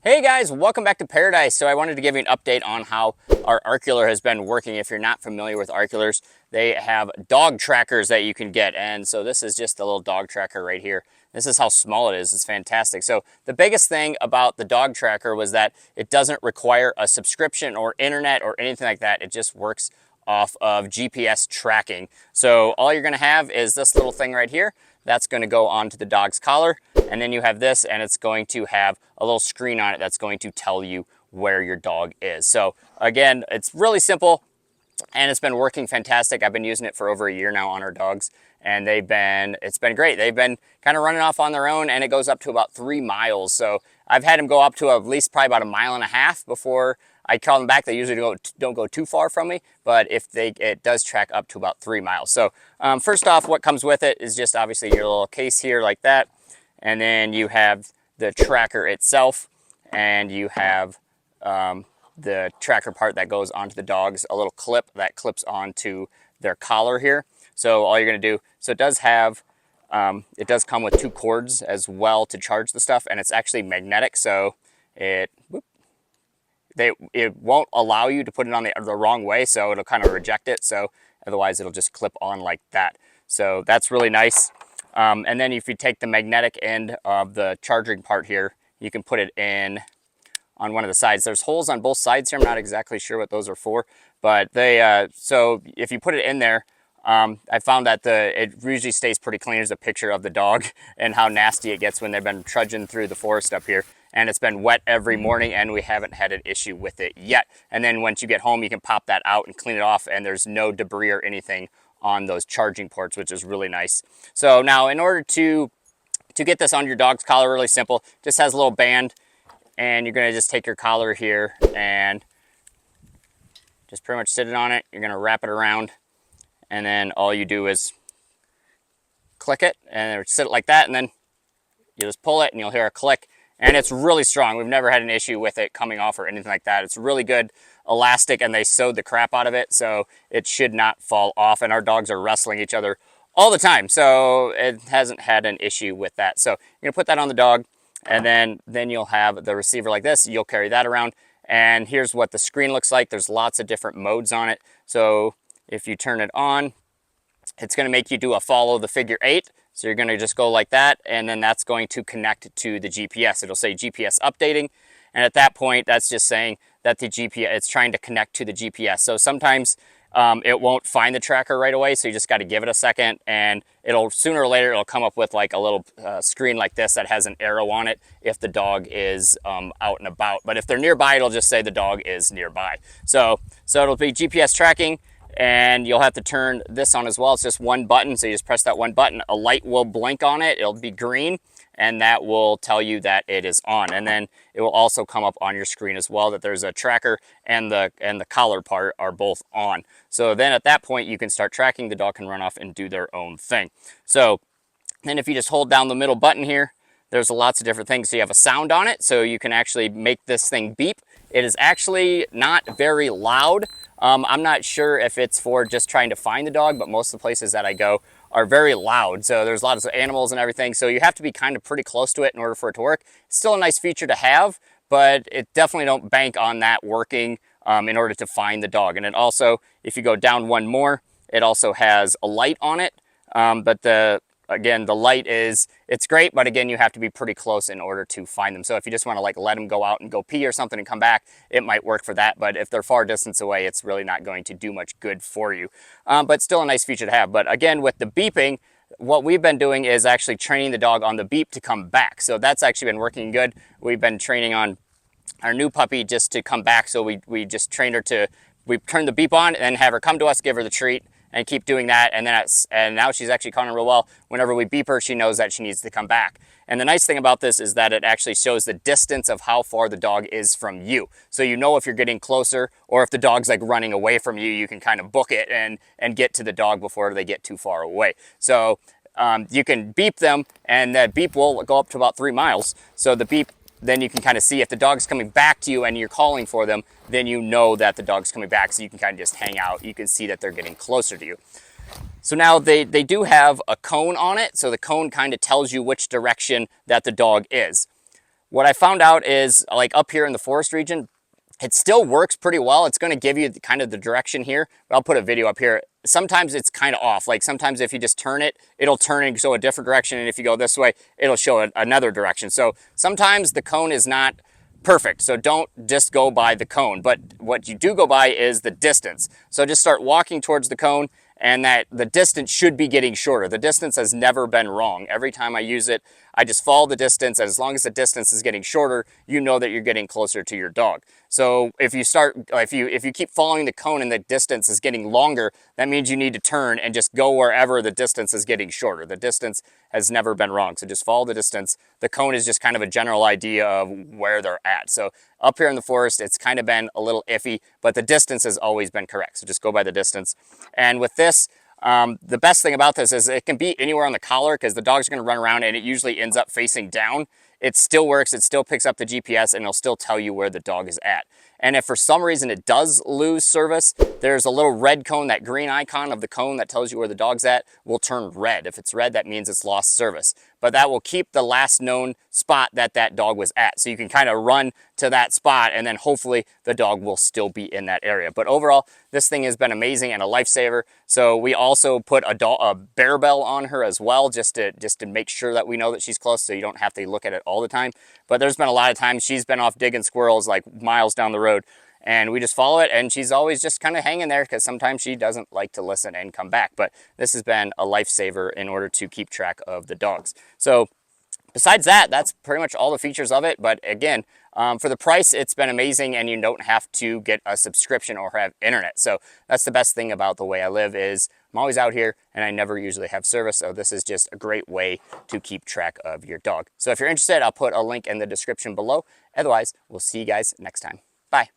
Hey guys, welcome back to Paradise. So I wanted to give you an update on how our Aorkuler has been working. If you're not familiar with Aorkulers, they have dog trackers that you can get. And so this is just a little dog tracker right here. This is how small it is. It's fantastic. So the biggest thing about the dog tracker was that it doesn't require a subscription or internet or anything like that. It just works off of GPS tracking. So all you're gonna have is this little thing right here. That's going to go onto the dog's collar, and then you have this, and it's going to have a little screen on it that's going to tell you where your dog is. So again, it's really simple, and it's been working fantastic. I've been using it for over a year now on our dogs, and it's been great. They've been kind of running off on their own, and it goes up to about 3 miles. So I've had them go up to at least probably about 1.5 miles before I call them back. They usually don't go too far from me, but it does track up to about 3 miles. So first off, what comes with it is just obviously your little case here like that, and then you have the tracker itself, and you have the tracker part that goes onto the dogs, a little clip that clips onto their collar here. So all you're going to do, so it does come with 2 cords as well to charge the stuff, and it's actually magnetic, so it won't allow you to put it on the wrong way, so it'll kind of reject it. So otherwise it'll just clip on like that. So that's really nice. And then if you take the magnetic end of the charging part here, you can put it in on one of the sides. There's holes on both sides here. I'm not exactly sure what those are for, but so if you put it in there, I found that it usually stays pretty clean. There's a picture of the dog and how nasty it gets when they've been trudging through the forest up here. And it's been wet every morning, and we haven't had an issue with it yet. And then once you get home, you can pop that out and clean it off, and there's no debris or anything on those charging ports, which is really nice. So now in order to get this on your dog's collar, really simple. Just has a little band, and you're gonna just take your collar here and just pretty much sit it on it. You're gonna wrap it around, and then all you do is click it and sit it like that, and then you just pull it and you'll hear a click. And it's really strong. We've never had an issue with it coming off or anything like that. It's really good elastic, and they sewed the crap out of it, so it should not fall off. And our dogs are wrestling each other all the time, so it hasn't had an issue with that. So you're gonna put that on the dog, and then you'll have the receiver like this. You'll carry that around, and here's what the screen looks like. There's lots of different modes on it. So if you turn it on, it's gonna make you do a follow the figure 8. So you're gonna just go like that, and then that's going to connect to the GPS. It'll say GPS updating, and at that point, that's just saying that the GPS, it's trying to connect to the GPS. So sometimes it won't find the tracker right away, so you just gotta give it a second, and sooner or later, it'll come up with like a little screen like this that has an arrow on it if the dog is out and about. But if they're nearby, it'll just say the dog is nearby. So it'll be GPS tracking, and you'll have to turn this on as well. It's just one button, so you just press that one button. A light will blink on it. It'll be green, and that will tell you that it is on. And then it will also come up on your screen as well that there's a tracker and the collar part are both on. So then at that point, you can start tracking. The dog can run off and do their own thing. So then if you just hold down the middle button here, there's lots of different things. So you have a sound on it, so you can actually make this thing beep. It is actually not very loud. I'm not sure if it's for just trying to find the dog, but most of the places that I go are very loud. So there's lots of animals and everything. So you have to be kind of pretty close to it in order for it to work. It's still a nice feature to have, but it definitely don't bank on that working in order to find the dog. And it also, if you go down one more, it also has a light on it. But again, the light it's great, but again, you have to be pretty close in order to find them. So if you just want to like let them go out and go pee or something and come back, it might work for that. But if they're far distance away, it's really not going to do much good for you. But still a nice feature to have. But again, with the beeping, what we've been doing is actually training the dog on the beep to come back. So that's actually been working good. We've been training on our new puppy just to come back. So we just trained her we turn the beep on and then have her come to us, give her the treat, and keep doing that. And now she's actually caught on real well. Whenever we beep her, she knows that she needs to come back. And the nice thing about this is that it actually shows the distance of how far the dog is from you. So you know if you're getting closer, or if the dog's like running away from you, you can kind of book it and get to the dog before they get too far away. So you can beep them, and that beep will go up to about 3 miles. So the beep, then you can kind of see if the dog's coming back to you and you're calling for them, then you know that the dog's coming back, so you can kind of just hang out. You can see that they're getting closer to you. So now they do have a cone on it, so the cone kind of tells you which direction that the dog is. what I found out is, like up here in the forest region, it still works pretty well. It's going to give you kind of the direction here. I'll put a video up here. Sometimes it's kind of off. Like sometimes if you just turn it, it'll turn and show a different direction. And if you go this way, it'll show another direction. So sometimes the cone is not perfect. So don't just go by the cone. But what you do go by is the distance. So just start walking towards the cone, and that the distance should be getting shorter. The distance has never been wrong. Every time I use it, I just follow the distance. And as long as the distance is getting shorter, you know that you're getting closer to your dog. So if you keep following the cone and the distance is getting longer, that means you need to turn and just go wherever the distance is getting shorter. The distance has never been wrong. So just follow the distance. The cone is just kind of a general idea of where they're at. So up here in the forest, it's kind of been a little iffy, but the distance has always been correct. So just go by the distance. And with this, the best thing about this is it can be anywhere on the collar, because the dog's going to run around and it usually ends up facing down. It still works. It still picks up the GPS and it'll still tell you where the dog is at. And if for some reason it does lose service, there's a little red cone, that green icon of the cone that tells you where the dog's at will turn red. If it's red, that means it's lost service. But that will keep the last known spot that that dog was at. So you can kind of run to that spot and then hopefully the dog will still be in that area. But overall, this thing has been amazing and a lifesaver. So we also put a bear bell on her as well, just to make sure that we know that she's close, so you don't have to look at it all the time. But there's been a lot of times she's been off digging squirrels like miles down the road, and we just follow it, and she's always just kind of hanging there because sometimes she doesn't like to listen and come back. But this has been a lifesaver in order to keep track of the dogs. So besides that, that's pretty much all the features of it. But again, for the price, it's been amazing, and you don't have to get a subscription or have internet. So that's the best thing about the way I live, is I'm always out here and I never usually have service. So this is just a great way to keep track of your dog. So if you're interested, I'll put a link in the description below. Otherwise, we'll see you guys next time. Bye.